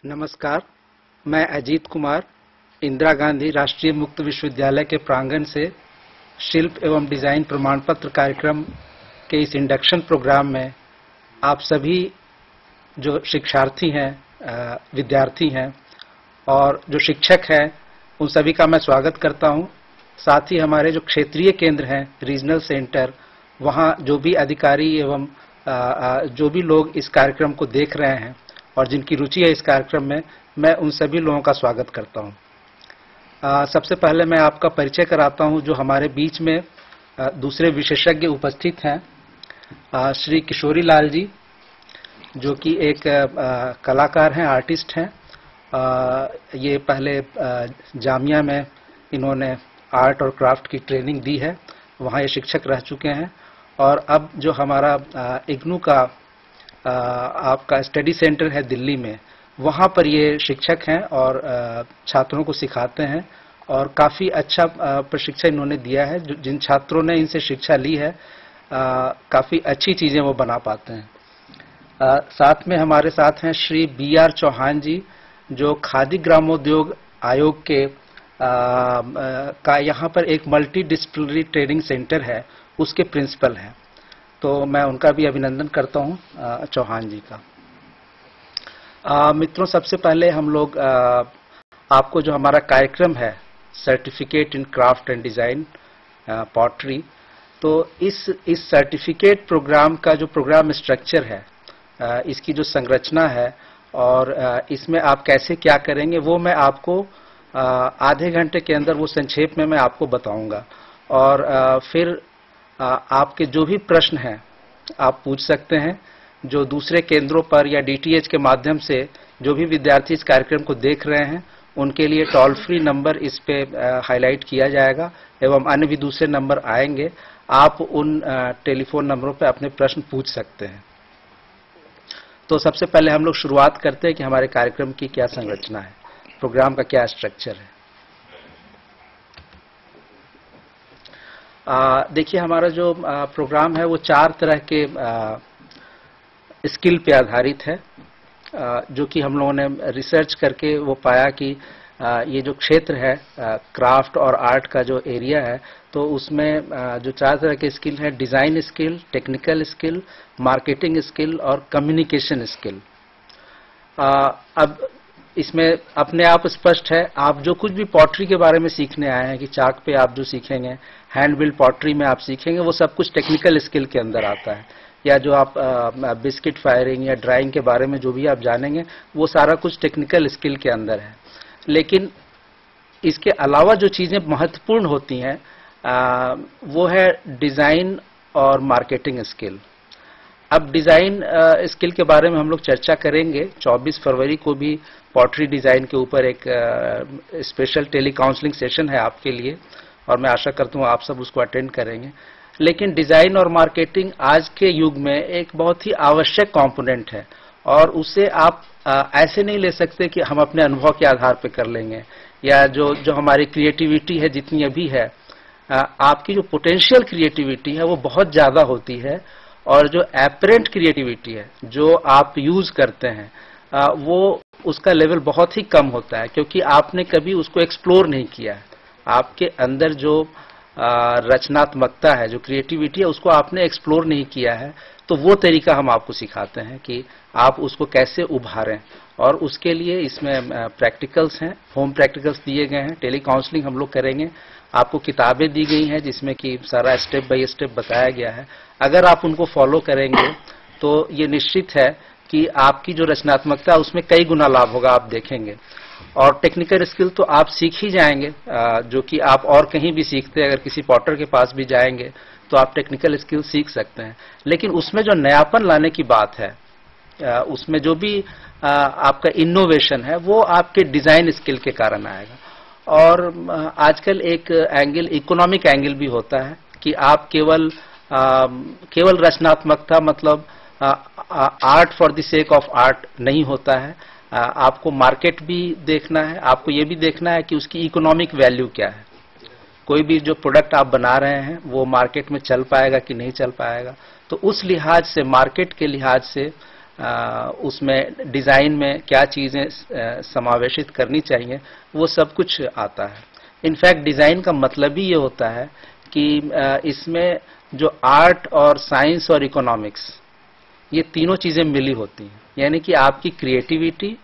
नमस्कार, मैं अजीत कुमार इंदिरा गांधी राष्ट्रीय मुक्त विश्वविद्यालय के प्रांगण से शिल्प एवं डिजाइन प्रमाण पत्र कार्यक्रम के इस इंडक्शन प्रोग्राम में आप सभी जो शिक्षार्थी हैं, विद्यार्थी हैं और जो शिक्षक हैं, उन सभी का मैं स्वागत करता हूं। साथ ही हमारे जो क्षेत्रीय केंद्र हैं, रीजनल सेंटर, वहां जो भी अधिकारी एवं जो भी लोग इस कार्यक्रम को देख रहे हैं और जिनकी रुचि है इस कार्यक्रम में, मैं उन सभी लोगों का स्वागत करता हूं। सबसे पहले मैं आपका परिचय कराता हूं। जो हमारे बीच में दूसरे विशेषज्ञ उपस्थित हैं, श्री किशोरी लाल जी, जो कि एक कलाकार हैं, आर्टिस्ट हैं। ये पहले जामिया में इन्होंने आर्ट और क्राफ्ट की ट्रेनिंग दी है, वहाँ ये शिक्षक रह चुके हैं। और अब जो हमारा इग्नू का आपका स्टडी सेंटर है दिल्ली में, वहाँ पर ये शिक्षक हैं और छात्रों को सिखाते हैं और काफ़ी अच्छा प्रशिक्षण इन्होंने दिया है। जिन छात्रों ने इनसे शिक्षा ली है, काफ़ी अच्छी चीज़ें वो बना पाते हैं। साथ में हमारे साथ हैं श्री BR चौहान जी, जो खादी ग्रामोद्योग आयोग के का यहाँ पर एक मल्टी डिसिप्लिनरी ट्रेनिंग सेंटर है, उसके प्रिंसिपल हैं। तो मैं उनका भी अभिनंदन करता हूँ, चौहान जी का। मित्रों, सबसे पहले हम लोग आपको जो हमारा कार्यक्रम है, certificate in craft and design pottery, तो इस सर्टिफिकेट प्रोग्राम का जो प्रोग्राम स्ट्रक्चर है, इसकी जो संरचना है और इसमें आप कैसे क्या करेंगे, वो मैं आपको आधे घंटे के अंदर वो संक्षेप में मैं आपको बताऊंगा। और फिर आपके जो भी प्रश्न हैं आप पूछ सकते हैं। जो दूसरे केंद्रों पर या DTH के माध्यम से जो भी विद्यार्थी इस कार्यक्रम को देख रहे हैं, उनके लिए टोल फ्री नंबर इस पे हाईलाइट किया जाएगा एवं अन्य भी दूसरे नंबर आएंगे। आप उन टेलीफोन नंबरों पे अपने प्रश्न पूछ सकते हैं। तो सबसे पहले हम लोग शुरुआत करते हैं कि हमारे कार्यक्रम की क्या संरचना है, प्रोग्राम का क्या स्ट्रक्चर है। देखिए, हमारा जो प्रोग्राम है वो 4 तरह के स्किल पे आधारित है, जो कि हम लोगों ने रिसर्च करके वो पाया कि ये जो क्षेत्र है क्राफ्ट और आर्ट का जो एरिया है, तो उसमें जो 4 तरह के स्किल हैं, design skill, technical skill, marketing skill और कम्युनिकेशन स्किल। अब इसमें अपने आप स्पष्ट है, आप जो कुछ भी पॉटरी के बारे में सीखने आए हैं कि चाक पे आप जो सीखेंगे, हैंड बिल्ड पॉटरी में आप सीखेंगे, वो सब कुछ टेक्निकल स्किल के अंदर आता है। या जो आप बिस्किट फायरिंग या ड्राइंग के बारे में जो भी आप जानेंगे, वो सारा कुछ टेक्निकल स्किल के अंदर है। लेकिन इसके अलावा जो चीज़ें महत्वपूर्ण होती हैं, वो है डिज़ाइन और मार्केटिंग स्किल। अब डिज़ाइन स्किल के बारे में हम लोग चर्चा करेंगे। 24 फरवरी को भी पॉटरी डिज़ाइन के ऊपर एक स्पेशल टेली काउंसलिंग सेशन है आपके लिए, और मैं आशा करता हूँ आप सब उसको अटेंड करेंगे। लेकिन डिज़ाइन और मार्केटिंग आज के युग में एक बहुत ही आवश्यक कंपोनेंट है, और उसे आप ऐसे नहीं ले सकते कि हम अपने अनुभव के आधार पर कर लेंगे, या जो हमारी क्रिएटिविटी है जितनी अभी है, आपकी जो पोटेंशियल क्रिएटिविटी है वो बहुत ज़्यादा होती है, और जो एपरेंट क्रिएटिविटी है जो आप यूज़ करते हैं, वो उसका लेवल बहुत ही कम होता है, क्योंकि आपने कभी उसको एक्सप्लोर नहीं किया है। आपके अंदर जो रचनात्मकता है, जो क्रिएटिविटी है, उसको आपने एक्सप्लोर नहीं किया है। तो वो तरीका हम आपको सिखाते हैं कि आप उसको कैसे उभारें, और उसके लिए इसमें प्रैक्टिकल्स हैं, होम प्रैक्टिकल्स दिए गए हैं, टेली काउंसलिंग हम लोग करेंगे। आपको किताबें दी गई हैं जिसमें कि सारा स्टेप बाय स्टेप बताया गया है। अगर आप उनको फॉलो करेंगे तो ये निश्चित है कि आपकी जो रचनात्मकता है उसमें कई गुना लाभ होगा, आप देखेंगे। और टेक्निकल स्किल तो आप सीख ही जाएंगे, जो कि आप और कहीं भी सीखते हैं। अगर किसी पॉटर के पास भी जाएंगे तो आप टेक्निकल स्किल सीख सकते हैं, लेकिन उसमें जो नयापन लाने की बात है, उसमें जो भी आपका इनोवेशन है, वो आपके डिज़ाइन स्किल के कारण आएगा। और आजकल एक एंगल, इकोनॉमिक एंगल भी होता है कि आप केवल रचनात्मकता, मतलब art for the sake of art नहीं होता है। आपको मार्केट भी देखना है, आपको ये भी देखना है कि उसकी इकोनॉमिक वैल्यू क्या है। कोई भी जो प्रोडक्ट आप बना रहे हैं वो मार्केट में चल पाएगा कि नहीं चल पाएगा। तो उस लिहाज से, मार्केट के लिहाज से उसमें डिज़ाइन में क्या चीज़ें समावेशित करनी चाहिए, वो सब कुछ आता है। इनफैक्ट डिज़ाइन का मतलब ही ये होता है कि इसमें जो आर्ट और साइंस और इकोनॉमिक्स, ये तीनों चीज़ें मिली होती हैं। यानी कि आपकी क्रिएटिविटी,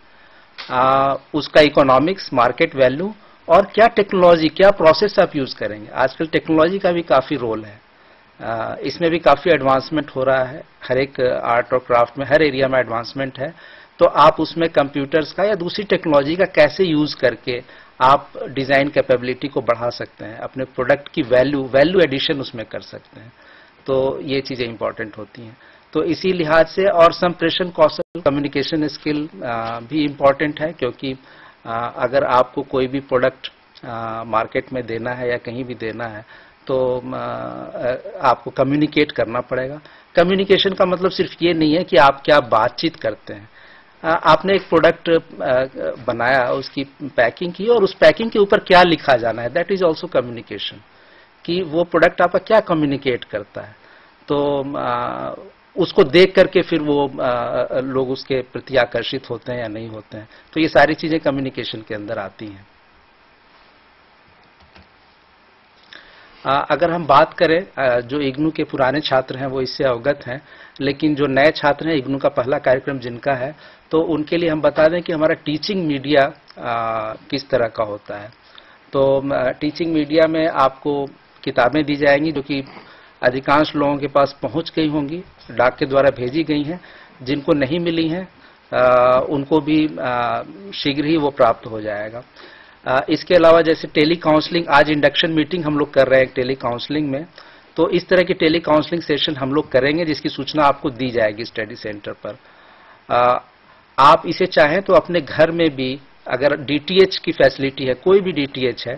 उसका इकोनॉमिक्स, मार्केट वैल्यू, और क्या टेक्नोलॉजी, क्या प्रोसेस आप यूज़ करेंगे। आजकल टेक्नोलॉजी का भी काफ़ी रोल है, इसमें भी काफ़ी एडवांसमेंट हो रहा है। हर एक आर्ट और क्राफ्ट में, हर एरिया में एडवांसमेंट है। तो आप उसमें कंप्यूटर्स का या दूसरी टेक्नोलॉजी का कैसे यूज़ करके आप डिज़ाइन कैपेबिलिटी को बढ़ा सकते हैं, अपने प्रोडक्ट की वैल्यू एडिशन उसमें कर सकते हैं। तो ये चीज़ें इंपॉर्टेंट होती हैं। तो इसी लिहाज से, और संप्रेषण कौशल, कम्युनिकेशन स्किल भी इम्पॉर्टेंट है, क्योंकि अगर आपको कोई भी प्रोडक्ट मार्केट में देना है या कहीं भी देना है, तो आपको कम्युनिकेट करना पड़ेगा। कम्युनिकेशन का मतलब सिर्फ ये नहीं है कि आप क्या बातचीत करते हैं। आपने एक प्रोडक्ट बनाया, उसकी पैकिंग की, और उस पैकिंग के ऊपर क्या लिखा जाना है, दैट इज ऑल्सो कम्युनिकेशन, कि वो प्रोडक्ट आपका क्या कम्युनिकेट करता है। तो उसको देख करके फिर वो लोग उसके प्रति आकर्षित होते हैं या नहीं होते हैं। तो ये सारी चीजें कम्युनिकेशन के अंदर आती हैं। अगर हम बात करें, जो इग्नू के पुराने छात्र हैं वो इससे अवगत हैं, लेकिन जो नए छात्र हैं, इग्नू का पहला कार्यक्रम जिनका है, तो उनके लिए हम बता दें कि हमारा टीचिंग मीडिया किस तरह का होता है। तो टीचिंग मीडिया में आपको किताबें दी जाएंगी जो कि अधिकांश लोगों के पास पहुंच गई होंगी, डाक के द्वारा भेजी गई हैं। जिनको नहीं मिली हैं उनको भी शीघ्र ही वो प्राप्त हो जाएगा। इसके अलावा जैसे टेली काउंसलिंग, आज इंडक्शन मीटिंग हम लोग कर रहे हैं टेली काउंसलिंग में, तो इस तरह की टेली काउंसलिंग सेशन हम लोग करेंगे, जिसकी सूचना आपको दी जाएगी स्टडी सेंटर पर। आप इसे चाहें तो अपने घर में भी, अगर डीटीएच की फैसिलिटी है, कोई भी डीटीएच है,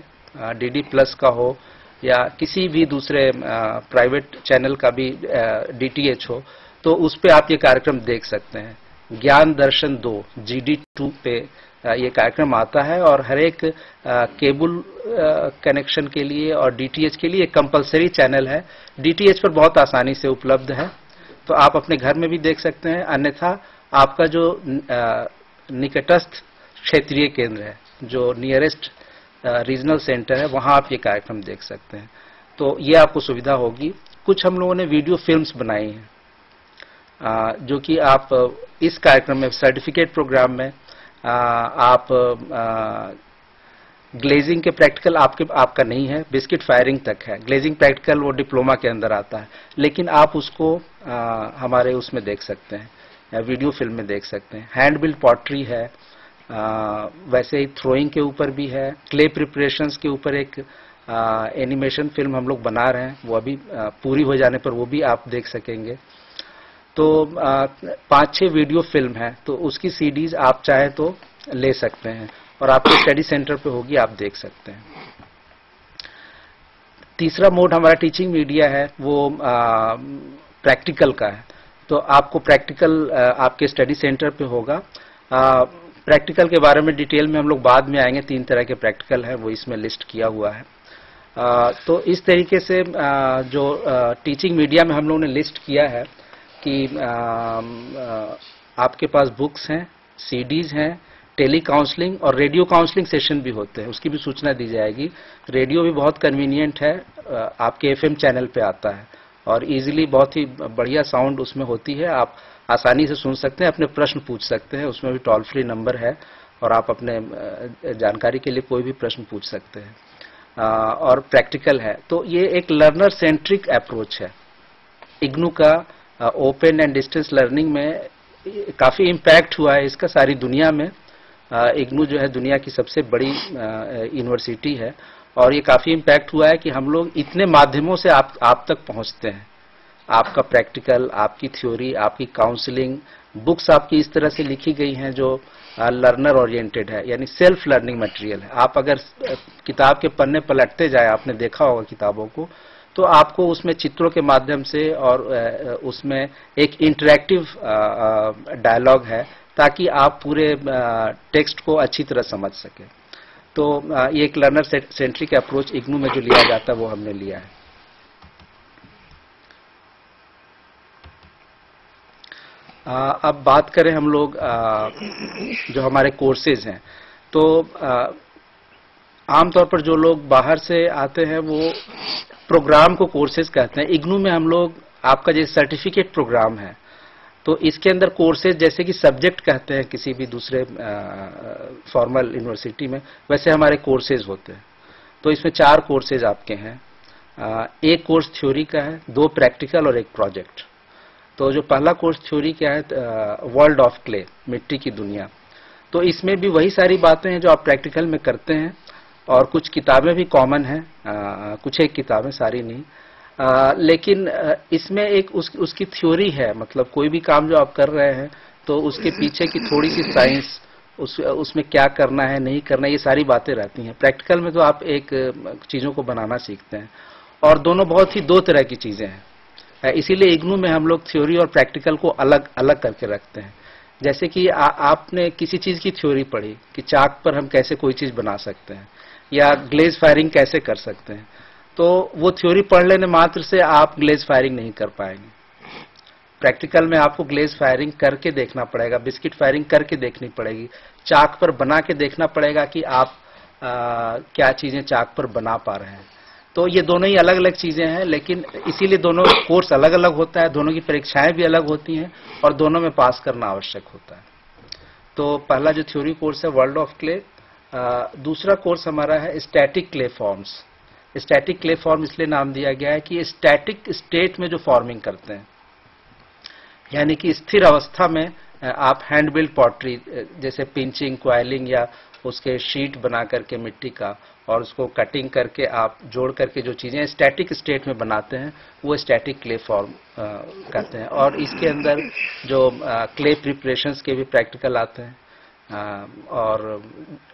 डीडी प्लस का हो या किसी भी दूसरे प्राइवेट चैनल का भी डीटीएच हो, तो उस पे आप ये कार्यक्रम देख सकते हैं। ज्ञान दर्शन 2 GD2 पे ये कार्यक्रम आता है, और हर एक केबल कनेक्शन के लिए और डीटीएच के लिए एक कंपलसरी चैनल है। डीटीएच पर बहुत आसानी से उपलब्ध है, तो आप अपने घर में भी देख सकते हैं। अन्यथा आपका जो निकटस्थ क्षेत्रीय केंद्र है, जो नियरेस्ट रीजनल सेंटर है, वहां आप ये कार्यक्रम देख सकते हैं। तो ये आपको सुविधा होगी। कुछ हम लोगों ने वीडियो फिल्म्स बनाई हैं, जो कि आप इस कार्यक्रम में, सर्टिफिकेट प्रोग्राम में, आप ग्लेजिंग के प्रैक्टिकल आपका नहीं है, बिस्किट फायरिंग तक है। ग्लेजिंग प्रैक्टिकल वो डिप्लोमा के अंदर आता है, लेकिन आप उसको हमारे उसमें देख सकते हैं, वीडियो फिल्म में देख सकते हैं। हैंड बिल्ड पॉटरी है, वैसे ही थ्रोइंग के ऊपर भी है। क्ले प्रिपरेशंस के ऊपर एक एनिमेशन फिल्म हम लोग बना रहे हैं, वो अभी पूरी हो जाने पर वो भी आप देख सकेंगे। तो 5-6 वीडियो फिल्म है, तो उसकी सीडीज आप चाहे तो ले सकते हैं, और आपके स्टडी सेंटर पे होगी, आप देख सकते हैं। तीसरा मोड हमारा टीचिंग मीडिया है, वो प्रैक्टिकल का है। तो आपको प्रैक्टिकल आपके स्टडी सेंटर पे होगा। प्रैक्टिकल के बारे में डिटेल में हम लोग बाद में आएंगे। 3 तरह के प्रैक्टिकल है, वो इसमें लिस्ट किया हुआ है। तो इस तरीके से जो टीचिंग मीडिया में हम लोगों ने लिस्ट किया है कि आपके पास बुक्स हैं, सीडीज हैं, टेली काउंसलिंग और रेडियो काउंसलिंग सेशन भी होते हैं, उसकी भी सूचना दी जाएगी। रेडियो भी बहुत कन्वीनियंट है, आपके एफएम चैनल पे आता है, और इजीली बहुत ही बढ़िया साउंड उसमें होती है। आप आसानी से सुन सकते हैं, अपने प्रश्न पूछ सकते हैं, उसमें भी टोल फ्री नंबर है, और आप अपने जानकारी के लिए कोई भी प्रश्न पूछ सकते हैं। और प्रैक्टिकल है, तो ये एक लर्नर सेंट्रिक अप्रोच है। इग्नू का ओपन एंड डिस्टेंस लर्निंग में काफ़ी इम्पैक्ट हुआ है इसका सारी दुनिया में। इग्नू जो है दुनिया की सबसे बड़ी यूनिवर्सिटी है, और ये काफ़ी इम्पैक्ट हुआ है कि हम लोग इतने माध्यमों से आप तक पहुंचते हैं। आपका प्रैक्टिकल, आपकी थ्योरी, आपकी काउंसलिंग, बुक्स आपकी इस तरह से लिखी गई हैं जो लर्नर ओरिएंटेड है, यानी सेल्फ लर्निंग मटेरियल है। आप अगर किताब के पन्ने पलटते जाए, आपने देखा होगा किताबों को, तो आपको उसमें चित्रों के माध्यम से और उसमें एक इंटरैक्टिव डायलॉग है, ताकि आप पूरे टेक्स्ट को अच्छी तरह समझ सकें। तो ये एक लर्नर सेंट्रिक अप्रोच इग्नू में जो लिया जाता है वो हमने लिया है। अब बात करें हम लोग जो हमारे कोर्सेज हैं, तो आमतौर पर जो लोग बाहर से आते हैं वो प्रोग्राम को कोर्सेज कहते हैं। इग्नू में हम लोग आपका जैसे सर्टिफिकेट प्रोग्राम है, तो इसके अंदर कोर्सेज जैसे कि सब्जेक्ट कहते हैं किसी भी दूसरे फॉर्मल यूनिवर्सिटी में, वैसे हमारे कोर्सेज होते हैं। तो इसमें 4 कोर्सेज आपके हैं। एक कोर्स थ्योरी का है, 2 प्रैक्टिकल और 1 प्रोजेक्ट। तो जो पहला कोर्स थ्योरी का है, वर्ल्ड ऑफ क्ले, मिट्टी की दुनिया, तो इसमें भी वही सारी बातें हैं जो आप प्रैक्टिकल में करते हैं, और कुछ किताबें भी कॉमन हैं, कुछ एक किताबें, सारी नहीं। लेकिन इसमें एक उसकी थ्योरी है, मतलब कोई भी काम जो आप कर रहे हैं तो उसके पीछे की थोड़ी सी साइंस, उसमें क्या करना है नहीं करना, ये सारी बातें रहती हैं। प्रैक्टिकल में तो आप एक चीजों को बनाना सीखते हैं, और दोनों बहुत ही 2 तरह की चीजें हैं। इसीलिए इग्नू में हम लोग थ्योरी और प्रैक्टिकल को अलग अलग करके रखते हैं। जैसे कि आपने किसी चीज की थ्योरी पढ़ी कि चाक पर हम कैसे कोई चीज बना सकते हैं, या ग्लेज फायरिंग कैसे कर सकते हैं, तो वो थ्योरी पढ़ लेने मात्र से आप ग्लेज फायरिंग नहीं कर पाएंगे। प्रैक्टिकल में आपको ग्लेज फायरिंग करके देखना पड़ेगा, बिस्किट फायरिंग करके देखनी पड़ेगी, चाक पर बना के देखना पड़ेगा कि आप क्या चीजें चाक पर बना पा रहे हैं। तो ये दोनों ही अलग अलग चीजें हैं, लेकिन इसीलिए दोनों कोर्स अलग अलग होता है, दोनों की परीक्षाएं भी अलग होती हैं, और दोनों में पास करना आवश्यक होता है। तो पहला जो थ्योरी कोर्स है वर्ल्ड ऑफ क्ले। दूसरा कोर्स हमारा है static clay forms. Static clay form इसलिए नाम दिया गया है कि स्टैटिक स्टेट में जो फॉर्मिंग करते हैं, यानी कि स्थिर अवस्था में आप हैंड बिल्ड पॉटरी, जैसे पिंचिंग, क्वाइलिंग, या उसके शीट बना करके मिट्टी का, और उसको कटिंग करके आप जोड़ करके जो चीजें स्टैटिक स्टेट में बनाते हैं, वो स्टैटिक क्ले फॉर्म कहते हैं। और इसके अंदर जो क्ले प्रिपरेशंस के भी प्रैक्टिकल आते हैं, और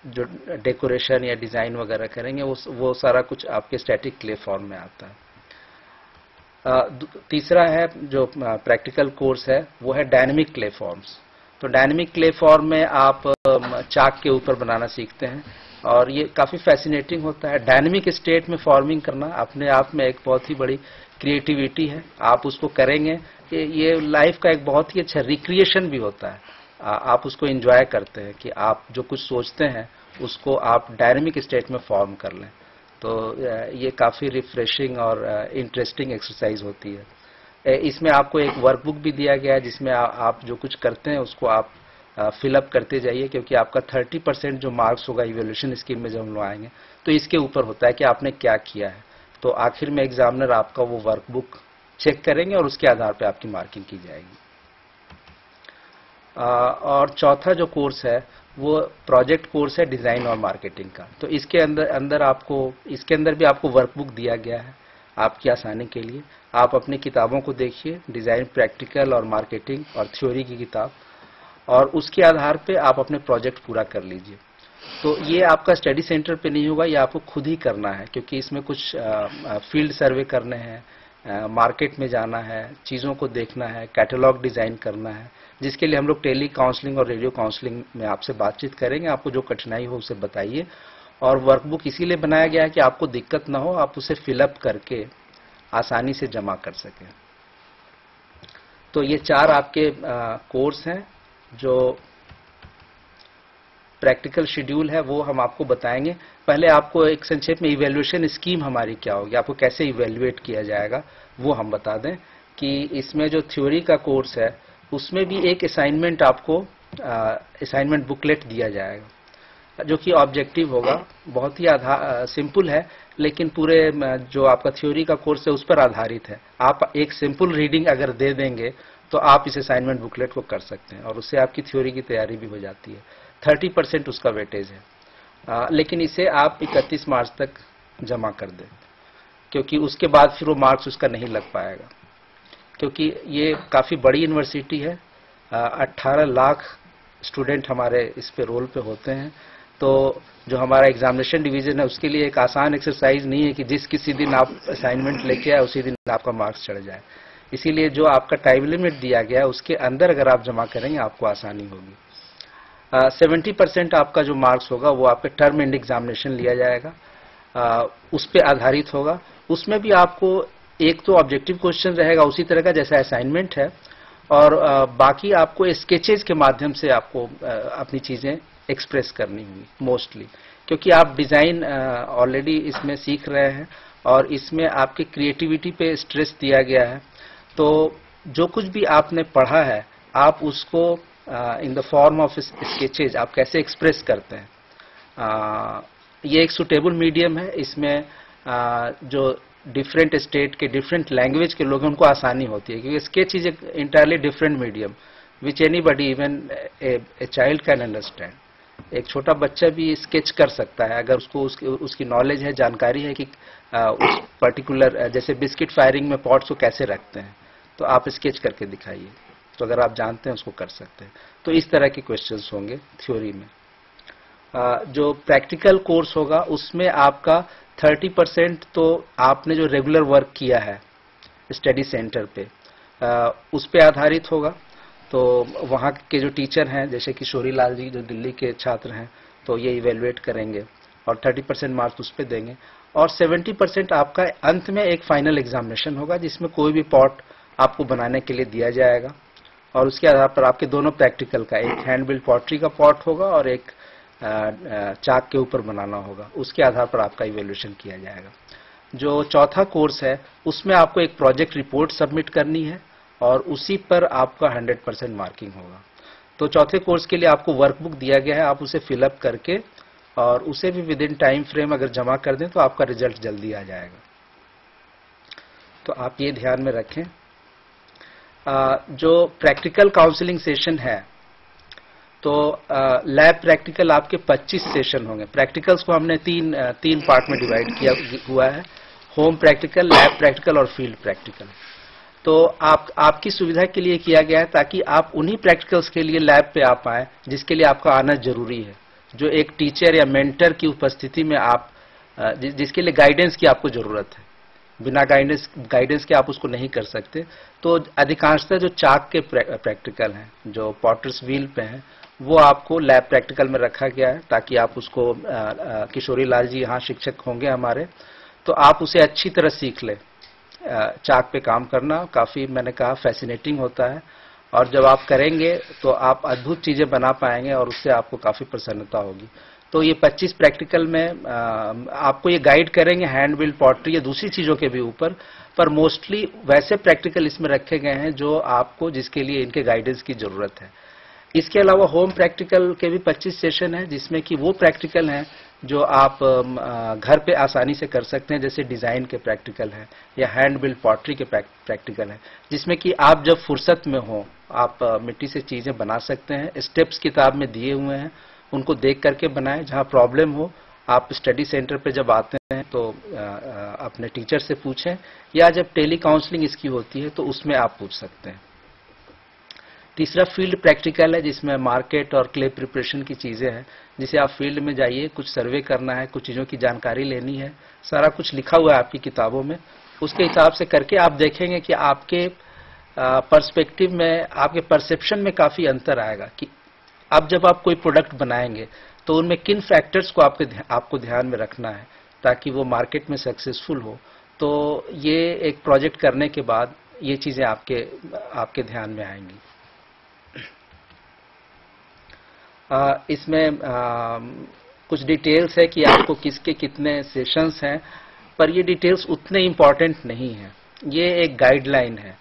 जो डेकोरेशन या डिजाइन वगैरह करेंगे वो सारा कुछ आपके स्टैटिक क्ले फॉर्म में आता है। तीसरा है जो प्रैक्टिकल कोर्स है, वो है डायनेमिक क्ले फॉर्म्स। तो डायनेमिक क्ले फॉर्म में आप चाक के ऊपर बनाना सीखते हैं, और ये काफी फैसिनेटिंग होता है। डायनेमिक स्टेट में फॉर्मिंग करना अपने आप में एक बहुत ही बड़ी क्रिएटिविटी है। आप उसको करेंगे कि ये लाइफ का एक बहुत ही अच्छा रिक्रिएशन भी होता है। आप उसको एंजॉय करते हैं कि आप जो कुछ सोचते हैं उसको आप डायनेमिक स्टेट में फॉर्म कर लें। तो ये काफी रिफ्रेशिंग और इंटरेस्टिंग एक्सरसाइज होती है। इसमें आपको एक वर्कबुक भी दिया गया है, जिसमें आप जो कुछ करते हैं उसको आप फिलअप करते जाइए, क्योंकि आपका 30% जो मार्क्स होगा इवैल्यूएशन स्कीम में जब हम लोग आएंगे तो इसके ऊपर होता है कि आपने क्या किया है। तो आखिर में एग्जामिनर आपका वो वर्कबुक चेक करेंगे और उसके आधार पर आपकी मार्किंग की जाएगी। और चौथा जो कोर्स है वो प्रोजेक्ट कोर्स है डिजाइन और मार्केटिंग का। तो इसके अंदर भी आपको वर्कबुक दिया गया है आपकी आसानी के लिए। आप अपनी किताबों को देखिए, डिजाइन, प्रैक्टिकल और मार्केटिंग और थ्योरी की किताब, और उसके आधार पे आप अपने प्रोजेक्ट पूरा कर लीजिए। तो ये आपका स्टडी सेंटर पे नहीं होगा, ये आपको खुद ही करना है, क्योंकि इसमें कुछ फील्ड सर्वे करने हैं, मार्केट में जाना है, चीज़ों को देखना है, कैटलॉग डिजाइन करना है, जिसके लिए हम लोग टेली काउंसलिंग और रेडियो काउंसलिंग में आपसे बातचीत करेंगे। आपको जो कठिनाई हो उसे बताइए। और वर्कबुक इसीलिए बनाया गया है कि आपको दिक्कत ना हो, आप उसे फिलअप करके आसानी से जमा कर सकें। तो ये 4 आपके कोर्स हैं। जो प्रैक्टिकल शेड्यूल है वो हम आपको बताएंगे। पहले आपको एक संक्षेप में इवैल्यूएशन स्कीम हमारी क्या होगी, आपको कैसे इवैल्यूएट किया जाएगा वो हम बता दें। कि इसमें जो थ्योरी का कोर्स है उसमें भी एक असाइनमेंट आपको असाइनमेंट बुकलेट दिया जाएगा, जो कि ऑब्जेक्टिव होगा। बहुत ही सिंपल है, लेकिन पूरे जो आपका थ्योरी का कोर्स है उस पर आधारित है। आप एक सिंपल रीडिंग अगर दे देंगे तो आप इस असाइनमेंट बुकलेट को कर सकते हैं, और उससे आपकी थ्योरी की तैयारी भी हो जाती है। 30% उसका वेटेज है, लेकिन इसे आप 31 मार्च तक जमा कर दें, क्योंकि उसके बाद फिर वो मार्क्स उसका नहीं लग पाएगा। क्योंकि ये काफ़ी बड़ी यूनिवर्सिटी है, 18 लाख स्टूडेंट हमारे इस पे रोल पे होते हैं। तो जो हमारा एग्जामिनेशन डिवीजन है उसके लिए एक आसान एक्सरसाइज नहीं है कि जिस किसी दिन आप असाइनमेंट लेके आए उसी दिन आपका मार्क्स चढ़ जाए। इसीलिए जो आपका टाइम लिमिट दिया गया है उसके अंदर अगर आप जमा करेंगे आपको आसानी होगी। 70% आपका जो मार्क्स होगा वो आपके टर्म एंड एग्जामिनेशन लिया जाएगा, उस पर आधारित होगा। उसमें भी आपको एक तो ऑब्जेक्टिव क्वेश्चन रहेगा उसी तरह का जैसा असाइनमेंट है, और बाकी आपको स्केचेज के माध्यम से आपको अपनी चीजें एक्सप्रेस करनी होगी मोस्टली, क्योंकि आप डिजाइन ऑलरेडी इसमें सीख रहे हैं और इसमें आपकी क्रिएटिविटी पे स्ट्रेस दिया गया है। तो जो कुछ भी आपने पढ़ा है आप उसको in the form of sketches आप कैसे एक्सप्रेस करते हैं। ये एक सुटेबल मीडियम है, इसमें जो डिफरेंट स्टेट के डिफरेंट लैंग्वेज के लोग हैं उनको आसानी होती है, क्योंकि sketch is entirely different medium which anybody even a child can understand. एक छोटा बच्चा भी स्केच कर सकता है अगर उसको उसकी नॉलेज है, जानकारी है कि उस पर्टिकुलर जैसे बिस्किट फायरिंग में पॉट्स को कैसे रखते हैं, तो आप स्केच करके दिखाइए, तो अगर आप जानते हैं उसको कर सकते हैं। तो इस तरह के क्वेश्चंस होंगे थ्योरी में। जो प्रैक्टिकल कोर्स होगा उसमें आपका 30% तो आपने जो रेगुलर वर्क किया है स्टडी सेंटर पे उस पे आधारित होगा। तो वहाँ के जो टीचर हैं जैसे किशोरी लाल जी जो दिल्ली के छात्र हैं, तो ये इवेलुएट करेंगे और 30% मार्क्स उस पे देंगे, और 70% आपका अंत में एक फाइनल एग्जामिनेशन होगा जिसमें कोई भी पॉट आपको बनाने के लिए दिया जाएगा, और उसके आधार पर आपके दोनों प्रैक्टिकल का, एक हैंड बिल्ड पॉटरी का पॉट होगा और एक चाक के ऊपर बनाना होगा, उसके आधार पर आपका इवैल्यूएशन किया जाएगा। जो चौथा कोर्स है उसमें आपको एक प्रोजेक्ट रिपोर्ट सबमिट करनी है और उसी पर आपका 100% मार्किंग होगा। तो चौथे कोर्स के लिए आपको वर्कबुक दिया गया है, आप उसे फिलअप करके और उसे भी विद इन टाइम फ्रेम अगर जमा कर दें तो आपका रिजल्ट जल्दी आ जाएगा। तो आप ये ध्यान में रखें। जो प्रैक्टिकल काउंसलिंग सेशन है तो लैब प्रैक्टिकल आपके 25 सेशन होंगे। प्रैक्टिकल्स को हमने तीन पार्ट में डिवाइड किया हुआ है, होम प्रैक्टिकल, लैब प्रैक्टिकल और फील्ड प्रैक्टिकल। तो आपकी सुविधा के लिए किया गया है ताकि आप उन्हीं प्रैक्टिकल्स के लिए लैब पे आ पाएं जिसके लिए आपका आना जरूरी है, जो एक टीचर या मेंटर की उपस्थिति में आप जिसके लिए गाइडेंस की आपको जरूरत है। बिना गाइडेंस के आप उसको नहीं कर सकते। तो अधिकांशतः जो चाक के प्रैक्टिकल हैं जो पॉटर्स व्हील पे हैं वो आपको लैब प्रैक्टिकल में रखा गया है ताकि आप उसको किशोरी लाल जी यहाँ शिक्षक होंगे हमारे, तो आप उसे अच्छी तरह सीख लें। चाक पे काम करना काफी, मैंने कहा, फैसिनेटिंग होता है और जब आप करेंगे तो आप अद्भुत चीजें बना पाएंगे और उससे आपको काफी प्रसन्नता होगी। तो ये 25 प्रैक्टिकल में आपको ये गाइड करेंगे हैंड बिल्ड पॉटरी या दूसरी चीजों के भी ऊपर, पर मोस्टली वैसे प्रैक्टिकल इसमें रखे गए हैं जो आपको जिसके लिए इनके गाइडेंस की जरूरत है। इसके अलावा होम प्रैक्टिकल के भी 25 सेशन है जिसमें कि वो प्रैक्टिकल हैं जो आप घर पे आसानी से कर सकते हैं, जैसे डिजाइन के प्रैक्टिकल है या हैंड बिल्ड पॉटरी के प्रैक्टिकल है, जिसमें कि आप जब फुर्सत में हो आप मिट्टी से चीजें बना सकते हैं। स्टेप्स किताब में दिए हुए हैं, उनको देख करके बनाएं। जहां प्रॉब्लम हो आप स्टडी सेंटर पे जब आते हैं तो अपने टीचर से पूछें, या जब टेली काउंसलिंग इसकी होती है तो उसमें आप पूछ सकते हैं। तीसरा फील्ड प्रैक्टिकल है जिसमें मार्केट और क्ले प्रिपरेशन की चीजें हैं, जिसे आप फील्ड में जाइए, कुछ सर्वे करना है, कुछ चीजों की जानकारी लेनी है, सारा कुछ लिखा हुआ है आपकी किताबों में। उसके हिसाब से करके आप देखेंगे कि आपके पर्सपेक्टिव में, आपके परसेप्शन में काफी अंतर आएगा कि अब जब आप कोई प्रोडक्ट बनाएंगे तो उनमें किन फैक्टर्स को आपको ध्यान में रखना है ताकि वो मार्केट में सक्सेसफुल हो। तो ये एक प्रोजेक्ट करने के बाद ये चीजें आपके ध्यान में आएंगी। इसमें कुछ डिटेल्स है कि आपको किसके कितने सेशंस हैं, पर ये डिटेल्स उतने इम्पॉर्टेंट नहीं है। ये एक गाइडलाइन है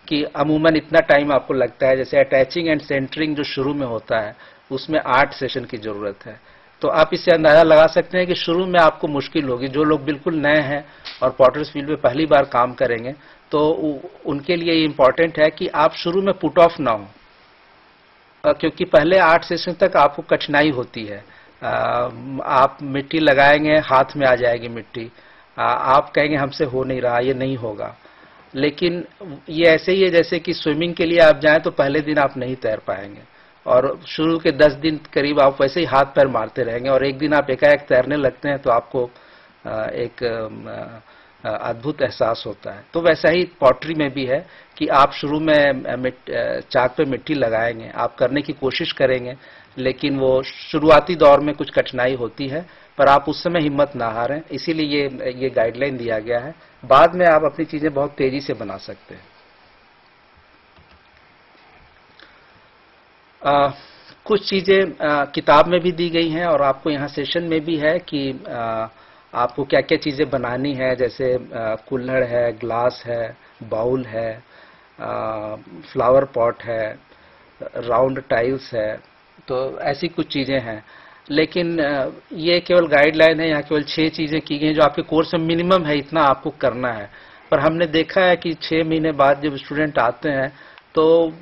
कि अमूमन इतना टाइम आपको लगता है। जैसे अटैचिंग एंड सेंटरिंग जो शुरू में होता है उसमें 8 सेशन की जरूरत है। तो आप इससे अंदाजा लगा सकते हैं कि शुरू में आपको मुश्किल होगी। जो लोग बिल्कुल नए हैं और पॉटर्स फील्ड में पहली बार काम करेंगे तो उनके लिए ये इम्पॉर्टेंट है कि आप शुरू में पुट ऑफ ना हो, क्योंकि पहले 8 सेशन तक आपको कठिनाई होती है। आप मिट्टी लगाएंगे, हाथ में आ जाएगी मिट्टी, आप कहेंगे हमसे हो नहीं रहा, ये नहीं होगा। लेकिन ये ऐसे ही है जैसे कि स्विमिंग के लिए आप जाएं तो पहले दिन आप नहीं तैर पाएंगे और शुरू के 10 दिन करीब आप वैसे ही हाथ पैर मारते रहेंगे और एक दिन आप एकाएक तैरने लगते हैं तो आपको एक अद्भुत एहसास होता है। तो वैसा ही पॉटरी में भी है कि आप शुरू में चाक पे मिट्टी लगाएंगे, आप करने की कोशिश करेंगे, लेकिन वो शुरुआती दौर में कुछ कठिनाई होती है, पर आप उस समय हिम्मत ना हारें। इसीलिए ये गाइडलाइन दिया गया है। बाद में आप अपनी चीजें बहुत तेजी से बना सकते हैं। कुछ चीजें किताब में भी दी गई हैं और आपको यहाँ सेशन में भी है कि आपको क्या क्या चीजें बनानी है, जैसे कुल्हड़ है, ग्लास है, बाउल है, फ्लावर पॉट है, राउंड टाइल्स है, तो ऐसी कुछ चीजें हैं। लेकिन ये केवल गाइडलाइन है, यहाँ केवल 6 चीजें की गई हैं जो आपके कोर्स में मिनिमम है, इतना आपको करना है। पर हमने देखा है कि 6 महीने बाद जब स्टूडेंट आते हैं तो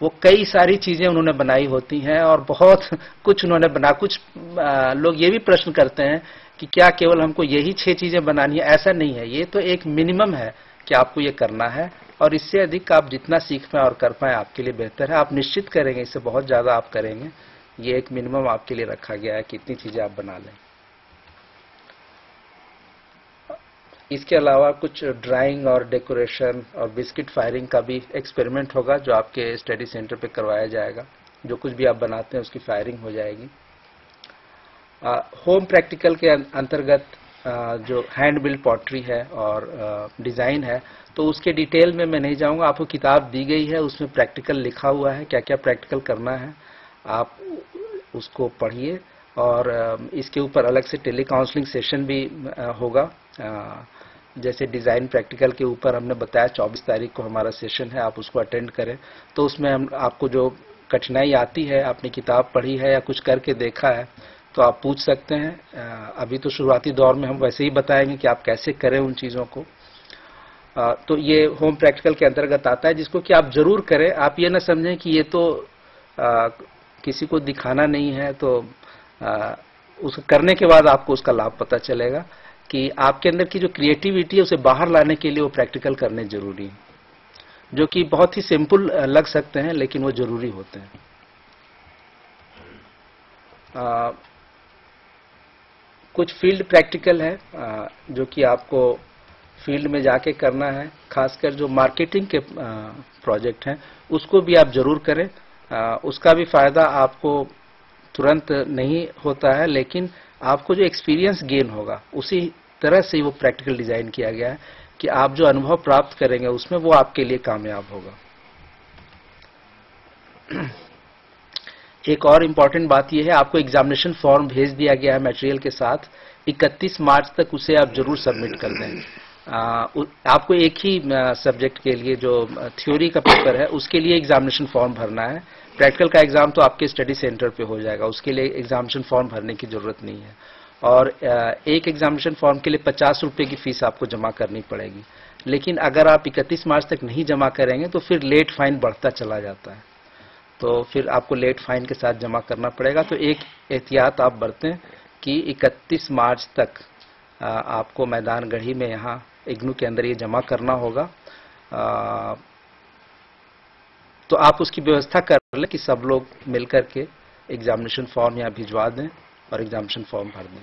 वो कई सारी चीजें उन्होंने बनाई होती हैं और बहुत कुछ उन्होंने बना। कुछ लोग ये भी प्रश्न करते हैं कि क्या केवल हमको यही 6 चीजें बनानी है? ऐसा नहीं है, ये तो एक मिनिमम है कि आपको ये करना है, और इससे अधिक आप जितना सीख पाए और कर पाए आपके लिए बेहतर है। आप निश्चित करेंगे, इससे बहुत ज्यादा आप करेंगे। ये एक मिनिमम आपके लिए रखा गया है कि इतनी चीजें आप बना लें। इसके अलावा कुछ ड्राइंग और डेकोरेशन और बिस्किट फायरिंग का भी एक्सपेरिमेंट होगा जो आपके स्टडी सेंटर पे करवाया जाएगा। जो कुछ भी आप बनाते हैं उसकी फायरिंग हो जाएगी। होम प्रैक्टिकल के अंतर्गत जो हैंड बिल्ड पॉटरी है और डिज़ाइन है, तो उसके डिटेल में मैं नहीं जाऊंगा। आपको किताब दी गई है, उसमें प्रैक्टिकल लिखा हुआ है, क्या क्या प्रैक्टिकल करना है, आप उसको पढ़िए। और इसके ऊपर अलग से टेली काउंसलिंग सेशन भी होगा। जैसे डिज़ाइन प्रैक्टिकल के ऊपर हमने बताया 24 तारीख को हमारा सेशन है, आप उसको अटेंड करें। तो उसमें हम आपको जो कठिनाई आती है, आपने किताब पढ़ी है या कुछ करके देखा है, तो आप पूछ सकते हैं। अभी तो शुरुआती दौर में हम वैसे ही बताएंगे कि आप कैसे करें उन चीज़ों को। तो ये होम प्रैक्टिकल के अंतर्गत आता है, जिसको कि आप जरूर करें। आप ये ना समझें कि ये तो किसी को दिखाना नहीं है, तो उसको करने के बाद आपको उसका लाभ पता चलेगा कि आपके अंदर की जो क्रिएटिविटी है उसे बाहर लाने के लिए वो प्रैक्टिकल करने जरूरी है, जो कि बहुत ही सिंपल लग सकते हैं लेकिन वो जरूरी होते हैं। कुछ फील्ड प्रैक्टिकल है जो कि आपको फील्ड में जाके करना है। खासकर जो मार्केटिंग के प्रोजेक्ट हैं उसको भी आप जरूर करें। उसका भी फायदा आपको तुरंत नहीं होता है, लेकिन आपको जो एक्सपीरियंस गेन होगा उसी तरह से वो प्रैक्टिकल डिजाइन किया गया है कि आप जो अनुभव प्राप्त करेंगे उसमें वो आपके लिए कामयाब होगा। एक और इम्पॉर्टेंट बात यह है, आपको एग्जामिनेशन फॉर्म भेज दिया गया है मटेरियल के साथ। 31 मार्च तक उसे आप जरूर सबमिट कर दें। आपको एक ही सब्जेक्ट के लिए जो थ्योरी का पेपर है उसके लिए एग्जामिनेशन फॉर्म भरना है। प्रैक्टिकल का एग्जाम तो आपके स्टडी सेंटर पे हो जाएगा, उसके लिए एग्जामिनेशन फॉर्म भरने की जरूरत नहीं है। और एक एग्जामिनेशन फॉर्म के लिए 50 रुपये की फीस आपको जमा करनी पड़ेगी। लेकिन अगर आप 31 मार्च तक नहीं जमा करेंगे तो फिर लेट फाइन बढ़ता चला जाता है, तो फिर आपको लेट फाइन के साथ जमा करना पड़ेगा। तो एक एहतियात आप बरतें कि 31 मार्च तक आपको मैदान गढ़ी में यहाँ इग्नू के अंदर ये जमा करना होगा। तो आप उसकी व्यवस्था कर लें कि सब लोग मिलकर के एग्जामिनेशन फॉर्म यहाँ भिजवा दें और एग्जामिनेशन फॉर्म भर दें।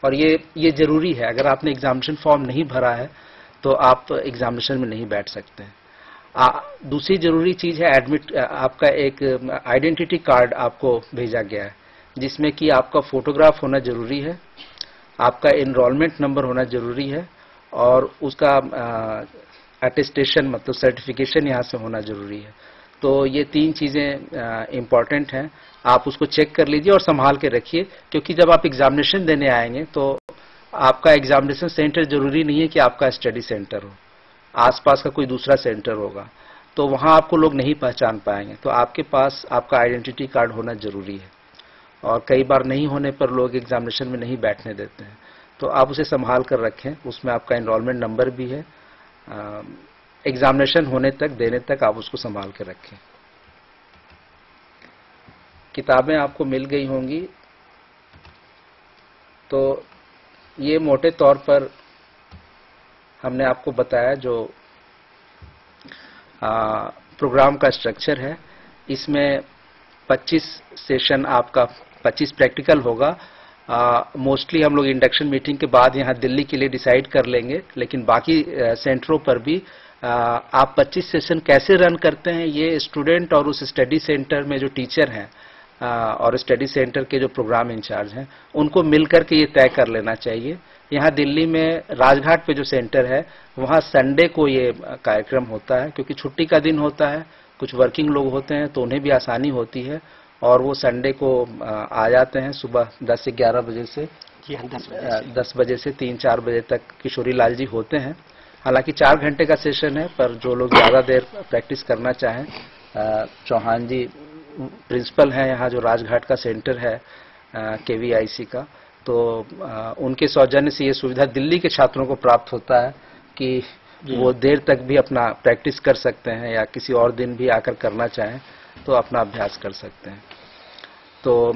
और ये जरूरी है, अगर आपने एग्जामिनेशन फॉर्म नहीं भरा है तो आप एग्जामिनेशन में नहीं बैठ सकते हैं। दूसरी जरूरी चीज है एडमिट, आपका एक आइडेंटिटी कार्ड आपको भेजा गया है जिसमें कि आपका फोटोग्राफ होना जरूरी है, आपका एनरोलमेंट नंबर होना जरूरी है और उसका अटेस्टेशन मतलब सर्टिफिकेशन यहाँ से होना जरूरी है। तो ये 3 चीजें इम्पॉर्टेंट हैं, आप उसको चेक कर लीजिए और संभाल के रखिए, क्योंकि जब आप एग्जामिनेशन देने आएंगे तो आपका एग्जामिनेशन सेंटर जरूरी नहीं है कि आपका स्टडी सेंटर हो, आसपास का कोई दूसरा सेंटर होगा, तो वहां आपको लोग नहीं पहचान पाएंगे। तो आपके पास आपका आइडेंटिटी कार्ड होना जरूरी है और कई बार नहीं होने पर लोग एग्जामिनेशन में नहीं बैठने देते हैं, तो आप उसे संभाल कर रखें। उसमें आपका एनरोलमेंट नंबर भी है। एग्जामिनेशन होने तक, देने तक आप उसको संभाल कर रखें। किताबें आपको मिल गई होंगी, तो ये मोटे तौर पर हमने आपको बताया जो प्रोग्राम का स्ट्रक्चर है। इसमें 25 सेशन आपका 25 प्रैक्टिकल होगा। मोस्टली हम लोग इंडक्शन मीटिंग के बाद यहाँ दिल्ली के लिए डिसाइड कर लेंगे, लेकिन बाकी सेंटरों पर भी आप 25 सेशन कैसे रन करते हैं ये स्टूडेंट और उस स्टडी सेंटर में जो टीचर हैं और स्टडी सेंटर के जो प्रोग्राम इंचार्ज हैं उनको मिलकर के ये तय कर लेना चाहिए। यहाँ दिल्ली में राजघाट पे जो सेंटर है वहाँ संडे को ये कार्यक्रम होता है, क्योंकि छुट्टी का दिन होता है, कुछ वर्किंग लोग होते हैं तो उन्हें भी आसानी होती है और वो संडे को आ जाते हैं सुबह 10 से 11 बजे से। जी हाँ, 10 बजे से 3-4 बजे तक किशोरी लाल जी होते हैं। हालांकि 4 घंटे का सेशन है, पर जो लोग ज़्यादा देर प्रैक्टिस करना चाहें, चौहान जी प्रिंसिपल हैं यहाँ जो राजघाट का सेंटर है KVIC का, तो उनके सौजन्य से ये सुविधा दिल्ली के छात्रों को प्राप्त होता है कि वो देर तक भी अपना प्रैक्टिस कर सकते हैं या किसी और दिन भी आकर करना चाहें तो अपना अभ्यास कर सकते हैं। तो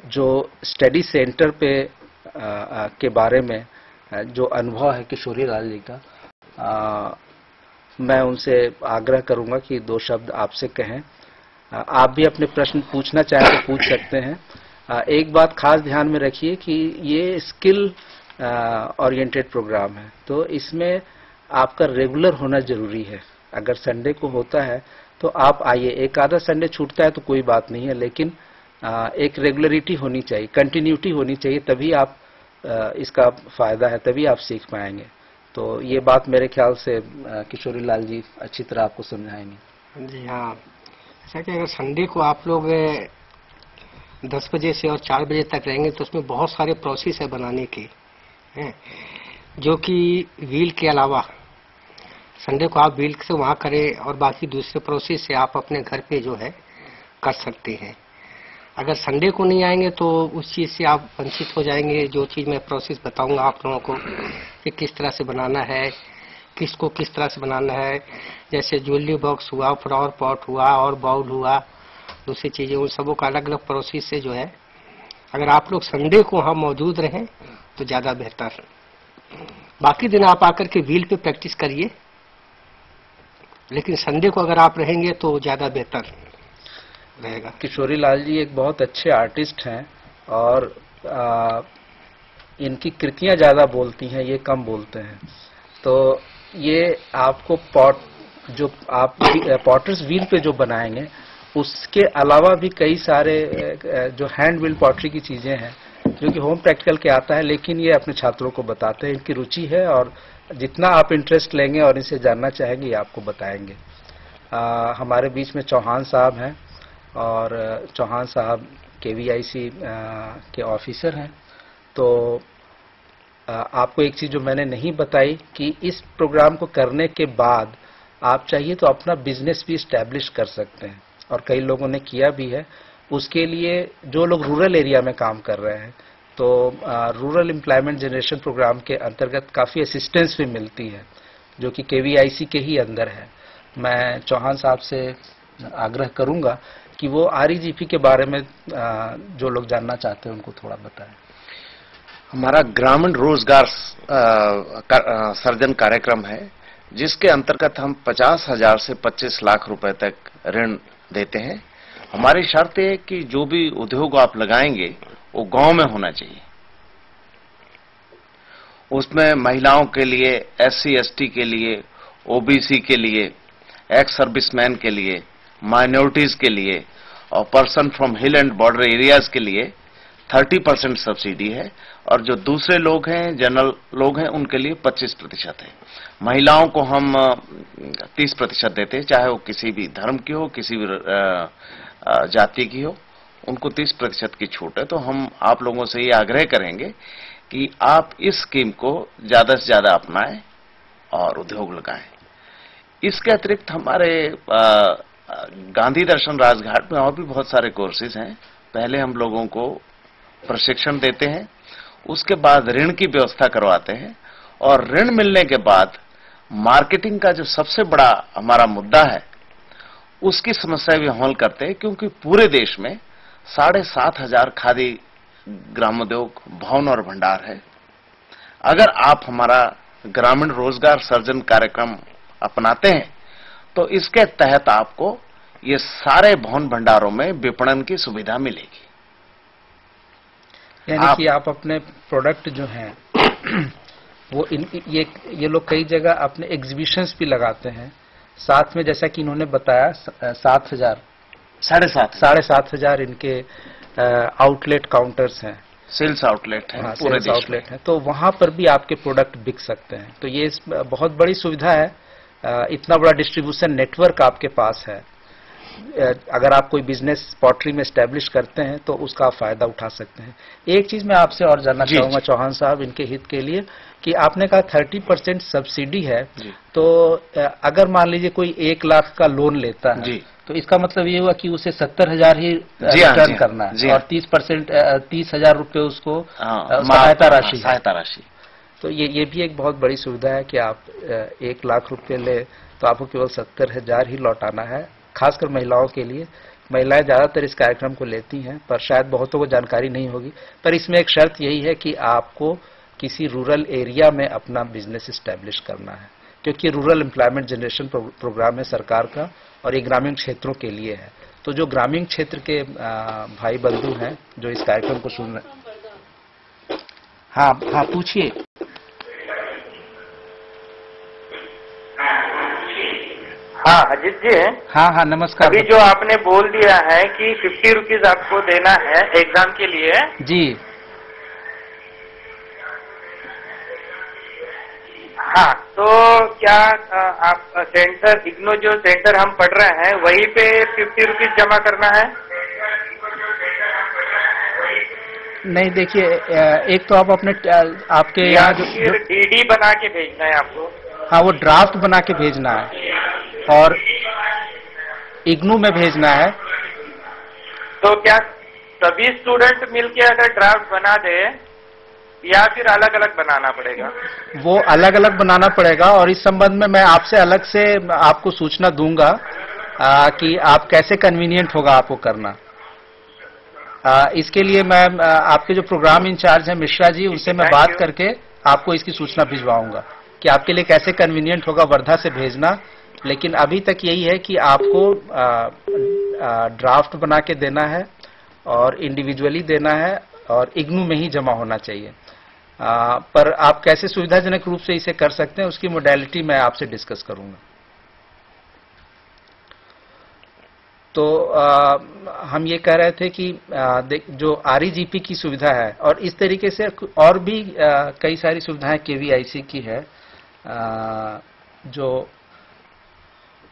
जो स्टडी सेंटर पे के बारे में जो अनुभव है किशोरी लाल जी का, मैं उनसे आग्रह करूंगा कि 2 शब्द आपसे कहें। आप भी अपने प्रश्न पूछना चाहें तो पूछ सकते हैं। एक बात खास ध्यान में रखिए कि ये स्किल ओरिएंटेड प्रोग्राम है, तो इसमें आपका रेगुलर होना जरूरी है। अगर संडे को होता है तो आप आइए, एक आधा संडे छूटता है तो कोई बात नहीं है, लेकिन एक रेगुलरिटी होनी चाहिए, कंटिन्यूटी होनी चाहिए, तभी आप इसका फायदा है, तभी आप सीख पाएंगे। तो ये बात मेरे ख्याल से किशोरी लाल जी अच्छी तरह आपको समझाएंगे। जी हाँ, ऐसा कि अगर संडे को आप लोग 10 बजे से और 4 बजे तक रहेंगे तो उसमें बहुत सारे प्रोसेस है बनाने के हैं, जो कि व्हील के अलावा संडे को आप व्हील से वहाँ करें और बाकी दूसरे प्रोसेस से आप अपने घर पे जो है कर सकते हैं। अगर संडे को नहीं आएंगे तो उस चीज़ से आप वंचित हो जाएंगे। जो चीज़ मैं प्रोसेस बताऊंगा आप लोगों को कि किस तरह से बनाना है, किसको किस तरह से बनाना है, जैसे ज्वेलरी बॉक्स हुआ, फ्लावर पॉट हुआ और बाउल हुआ, दूसरी चीज़ें, उन सबों का अलग अलग प्रोसेस से जो है, अगर आप लोग संडे को वहाँ मौजूद रहें तो ज़्यादा बेहतर। बाकी दिन आप आकर के व्हील पे प्रैक्टिस करिए, लेकिन संडे को अगर आप रहेंगे तो ज़्यादा बेहतर रहेगा। किशोरी लाल जी एक बहुत अच्छे आर्टिस्ट हैं और इनकी कृतियां ज़्यादा बोलती हैं, ये कम बोलते हैं। तो ये आपको जो आप पॉटर्स व्हील पे जो बनाएंगे, उसके अलावा भी कई सारे जो हैंड व्हील पॉटरी की चीज़ें हैं जो कि होम प्रैक्टिकल के आता है, लेकिन ये अपने छात्रों को बताते हैं। इनकी रुचि है और जितना आप इंटरेस्ट लेंगे और इनसे जानना चाहेंगे ये आपको बताएंगे। हमारे बीच में चौहान साहब हैं और चौहान साहब KVIC के ऑफिसर हैं। तो आपको एक चीज़ जो मैंने नहीं बताई कि इस प्रोग्राम को करने के बाद आप चाहिए तो अपना बिजनेस भी इस्टेब्लिश कर सकते हैं, और कई लोगों ने किया भी है। उसके लिए जो लोग रूरल एरिया में काम कर रहे हैं तो रूरल एम्प्लॉयमेंट जनरेशन प्रोग्राम के अंतर्गत काफ़ी असिस्टेंस भी मिलती है जो कि KVIC के ही अंदर है। मैं चौहान साहब से आग्रह करूंगा कि वो REGP के बारे में जो लोग जानना चाहते हैं उनको थोड़ा बताएं। हमारा ग्रामीण रोजगार सर्जन कार्यक्रम है, जिसके अंतर्गत हम 50,000 से 25 लाख रुपए तक ऋण देते हैं। हमारी शर्त है कि जो भी उद्योग आप लगाएंगे वो गांव में होना चाहिए। उसमें महिलाओं के लिए, SC ST के लिए, OBC के लिए, एक्स सर्विसमैन के लिए, माइनॉरिटीज के लिए और person from hill and border areas के लिए 30% सब्सिडी है, और जो दूसरे लोग हैं, जनरल लोग हैं, उनके लिए 25% है। महिलाओं को हम 30% देते हैं, चाहे वो किसी भी धर्म की हो, किसी भी जाति की हो, उनको 30% की छूट है। तो हम आप लोगों से ये आग्रह करेंगे कि आप इस स्कीम को ज्यादा से ज्यादा अपनाएं और उद्योग लगाएं। इसके अतिरिक्त हमारे गांधी दर्शन राजघाट में और भी बहुत सारे कोर्सेज हैं। पहले हम लोगों को प्रशिक्षण देते हैं, उसके बाद ऋण की व्यवस्था करवाते हैं, और ऋण मिलने के बाद मार्केटिंग का जो सबसे बड़ा हमारा मुद्दा है उसकी समस्या भी हल करते हैं, क्योंकि पूरे देश में 7,500 खादी ग्रामोद्योग भवन और भंडार है। अगर आप हमारा ग्रामीण रोजगार सर्जन कार्यक्रम अपनाते हैं तो इसके तहत आपको ये सारे भवन भंडारों में विपणन की सुविधा मिलेगी। यानी कि आप अपने प्रोडक्ट जो हैं वो ये लोग कई जगह अपने एग्जीबिशंस भी लगाते हैं, साथ में जैसा कि इन्होंने बताया 7,500 इनके आउटलेट काउंटर्स हैं, सेल्स आउटलेट है, पूरे देश आउटलेट है, तो वहां पर भी आपके प्रोडक्ट बिक सकते हैं। तो ये बहुत बड़ी सुविधा है इतना बड़ा डिस्ट्रीब्यूशन नेटवर्क आपके पास है। अगर आप कोई बिजनेस पॉटरी में स्टैब्लिश करते हैं तो उसका आप फायदा उठा सकते हैं। एक चीज मैं आपसे और जानना चाहूंगा चौहान साहब, इनके हित के लिए, कि आपने कहा 30% सब्सिडी है, तो अगर मान लीजिए कोई 1 लाख का लोन लेता है तो इसका मतलब ये हुआ कि उसे 70,000 ही रिटर्न करना है और 30% 30,000 रुपये उसको सहायता राशि। तो ये भी एक बहुत बड़ी सुविधा है कि आप 1 लाख रुपये ले तो आपको केवल 70,000 ही लौटाना है। खासकर महिलाओं के लिए, महिलाएं ज्यादातर इस कार्यक्रम को लेती हैं, पर शायद बहुतों को जानकारी नहीं होगी। पर इसमें एक शर्त यही है कि आपको किसी रूरल एरिया में अपना बिजनेस इस्टेब्लिश करना है, क्योंकि रूरल एम्प्लॉयमेंट जनरेशन प्रोग्राम है सरकार का और ये ग्रामीण क्षेत्रों के लिए है। तो जो ग्रामीण क्षेत्र के भाई बंधु हैं जो इस कार्यक्रम को सुन रहे, हाँ पूछिए। हाँ अजीत जी। हाँ नमस्कार। अभी जो आपने बोल दिया है कि 50 रुपीज आपको देना है एग्जाम के लिए जी। हाँ, तो क्या आप सेंटर इग्नो जो सेंटर हम पढ़ रहे हैं वहीं पे 50 रुपीज जमा करना है? नहीं, देखिए, एक तो आप अपने आपके यहाँ जो डीडी बना के भेजना है आपको। हाँ, वो ड्राफ्ट बना के भेजना है और इग्नू में भेजना है। तो क्या सभी स्टूडेंट मिलके अगर ड्राफ्ट बना दे या फिर अलग अलग बनाना पड़ेगा? वो अलग अलग बनाना पड़ेगा और इस संबंध में मैं आपसे अलग से आपको सूचना दूंगा कि आप कैसे कन्वीनियंट होगा आपको करना। इसके लिए मैं आपके जो प्रोग्राम इंचार्ज हैं मिश्रा जी, उनसे मैं बात करके आपको इसकी सूचना भिजवाऊंगा कि आपके लिए कैसे कन्वीनियंट होगा वर्धा से भेजना। लेकिन अभी तक यही है कि आपको ड्राफ्ट बना के देना है और इंडिविजुअली देना है और इग्नू में ही जमा होना चाहिए। पर आप कैसे सुविधाजनक रूप से इसे कर सकते हैं उसकी मोडेलिटी मैं आपसे डिस्कस करूंगा। तो हम ये कह रहे थे कि जो REGP की सुविधा है और इस तरीके से और भी कई सारी सुविधाएं KVIC की है जो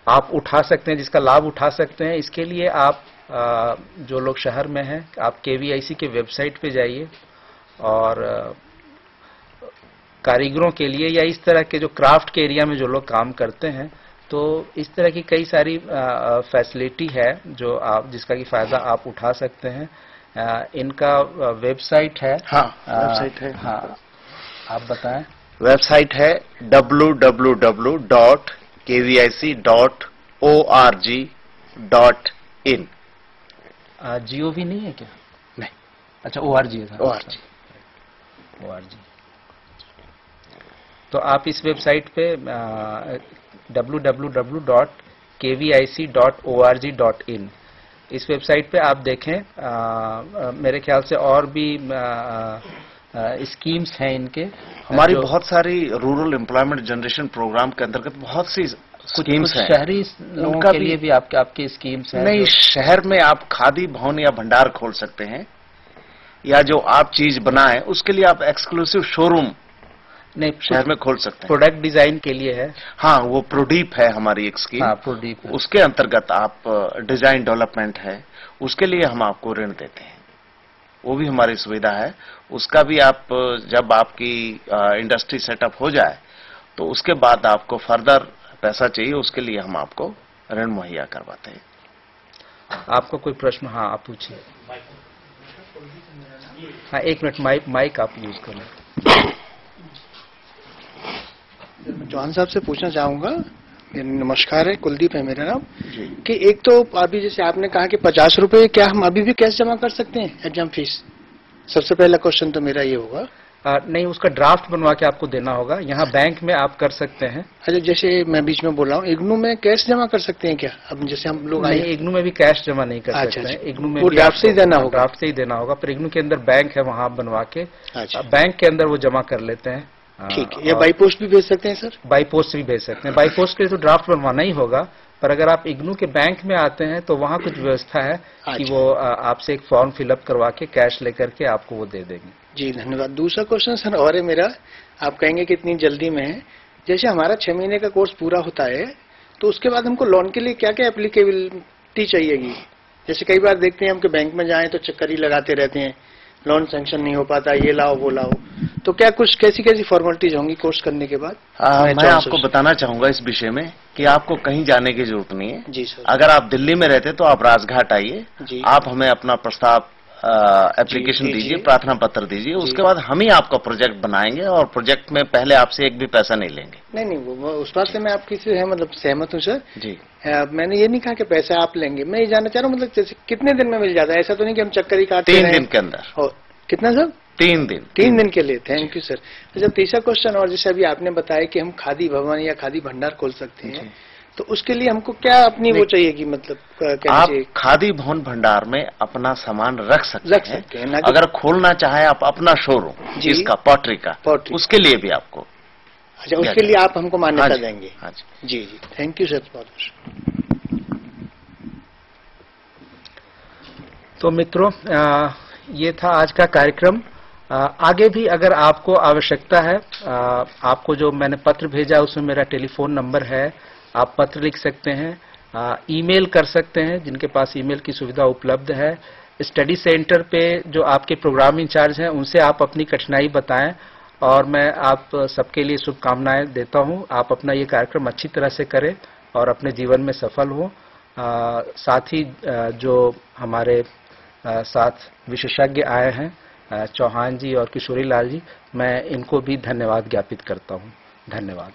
आप उठा सकते हैं, जिसका लाभ उठा सकते हैं। इसके लिए आप जो लोग शहर में हैं, आप KVIC के वेबसाइट पे जाइए और कारीगरों के लिए या इस तरह के जो क्राफ्ट के एरिया में जो लोग काम करते हैं, तो इस तरह की कई सारी फैसिलिटी है जो आप जिसका की फायदा आप उठा सकते हैं। इनका वेबसाइट है। हाँ, वेबसाइट है। हाँ, आप बताएं। वेबसाइट है www.kvic.org.in। GOV नहीं है क्या? नहीं, अच्छा, ORG है। ORG। तो आप इस वेबसाइट पे www.kvic.org.in इस वेबसाइट पे आप देखें। मेरे ख्याल से और भी स्कीम्स हैं इनके। हमारी बहुत सारी रूरल एम्प्लॉयमेंट जनरेशन प्रोग्राम के अंतर्गत बहुत सी स्कीम्स हैं। शहरी लोगों के लिए भी आपके स्कीम्स हैं। नहीं, शहर में आप खादी भवन या भंडार खोल सकते हैं, या जो आप चीज बनाएं उसके लिए आप एक्सक्लूसिव शोरूम नहीं शहर में खोल सकते हैं। प्रोडक्ट डिजाइन के लिए है। हाँ, वो प्रोडीप है हमारी एक स्कीम। हाँ, प्रोडीप है। उसके अंतर्गत आप डिजाइन डेवलपमेंट है, उसके लिए हम आपको ऋण देते हैं। वो भी हमारी सुविधा है। उसका भी आप जब आपकी इंडस्ट्री सेटअप हो जाए तो उसके बाद आपको फर्दर पैसा चाहिए, उसके लिए हम आपको ऋण मुहैया करवाते हैं। आपको कोई प्रश्न? हाँ, आप पूछिए। हाँ, 1 मिनट, माइक आप यूज करें। चौहान साहब से पूछना चाहूंगा। नमस्कार है, कुलदीप है मेरा नाम। कि एक तो अभी जैसे आपने कहा कि 50 रुपए क्या हम अभी भी कैश जमा कर सकते हैं एग्जाम फीस? सबसे पहला क्वेश्चन तो मेरा ये होगा। नहीं, उसका ड्राफ्ट बनवा के आपको देना होगा। यहाँ बैंक में आप कर सकते हैं। अच्छा, जैसे मैं बीच में बोल रहा हूँ, इग्नू में कैश जमा कर सकते हैं क्या? अब जैसे हम लोग नहीं, इग्नू में भी कैश जमा नहीं कर सकते हैं। इग्नू में ड्राफ्ट से ही देना होगा। ड्राफ्ट से ही देना होगा, पर इग्नू के अंदर बैंक है, वहाँ बनवा के बैंक के अंदर वो जमा कर लेते हैं। ठीक है। या बाई पोस्ट भी भेज सकते हैं सर? बाई पोस्ट भी भेज सकते हैं। बाई पोस्ट के लिए तो ड्राफ्ट बनवाना ही होगा, पर अगर आप इग्नू के बैंक में आते हैं तो वहाँ कुछ व्यवस्था है कि वो आपसे एक फॉर्म फिलअप करवा के कैश लेकर के आपको वो दे देंगे। जी, धन्यवाद। दूसरा क्वेश्चन सर और है मेरा, आप कहेंगे कि इतनी जल्दी में है, जैसे हमारा 6 महीने का कोर्स पूरा होता है तो उसके बाद हमको लोन के लिए क्या क्या एप्लीकेबिलिटी चाहिएगी? जैसे कई बार देखते हैं हम कि बैंक में जाएं तो चक्कर ही लगाते रहते हैं, लोन सैंक्शन नहीं हो पाता, ये लाओ वो लाओ, तो क्या कुछ कैसी कैसी फॉर्मेलिटीज होंगी कोर्स करने के बाद? मैं आपको बताना चाहूंगा इस विषय में कि आपको कहीं जाने की जरूरत नहीं है। जी सर। अगर आप दिल्ली में रहते तो आप राजघाट आइए, जी। आप हमें अपना प्रस्ताव एप्लीकेशन दीजिए, प्रार्थना पत्र दीजिए, उसके बाद हम ही आपका प्रोजेक्ट बनाएंगे और प्रोजेक्ट में पहले आपसे एक भी पैसा नहीं लेंगे। नहीं वो उस बात से मैं आपकी से मतलब सहमत हूँ सर जी। मैंने ये नहीं कहा कि पैसा आप लेंगे, मैं ये जानना चाह रहा हूँ मतलब जैसे कितने दिन में मिल जाता है? ऐसा तो नहीं कि हम चक्कर ही काटते 3 दिन के अंदर। और कितना सर? 3 दिन। 3 दिन के लिए। Thank you sir. अच्छा, तीसरा क्वेश्चन, और जैसे अभी आपने बताया कि हम खादी भवन या खादी भंडार खोल सकते हैं, तो उसके लिए हमको क्या अपनी वो चाहिए कि मतलब आप खादी भवन भंडार में अपना सामान रख सकते हैं। अगर खोलना चाहे आप अपना शोरूम जिसका पॉटरी का, उसके लिए भी आपको। अच्छा, उसके लिए आप हमको मान्यता देंगे? हाँ जी जी, थैंक यू सर बहुत। तो मित्रों, ये था आज का कार्यक्रम। आगे भी अगर आपको आवश्यकता है, आपको जो मैंने पत्र भेजा उसमें मेरा टेलीफोन नंबर है, आप पत्र लिख सकते हैं, ईमेल कर सकते हैं जिनके पास ईमेल की सुविधा उपलब्ध है। स्टडी सेंटर पे जो आपके प्रोग्राम इंचार्ज हैं उनसे आप अपनी कठिनाई बताएं और मैं आप सबके लिए शुभकामनाएं देता हूं। आप अपना ये कार्यक्रम अच्छी तरह से करें और अपने जीवन में सफल हों। साथ ही जो हमारे साथ विशेषज्ञ आए हैं, चौहान जी और किशोरी लाल जी, मैं इनको भी धन्यवाद ज्ञापित करता हूं। धन्यवाद।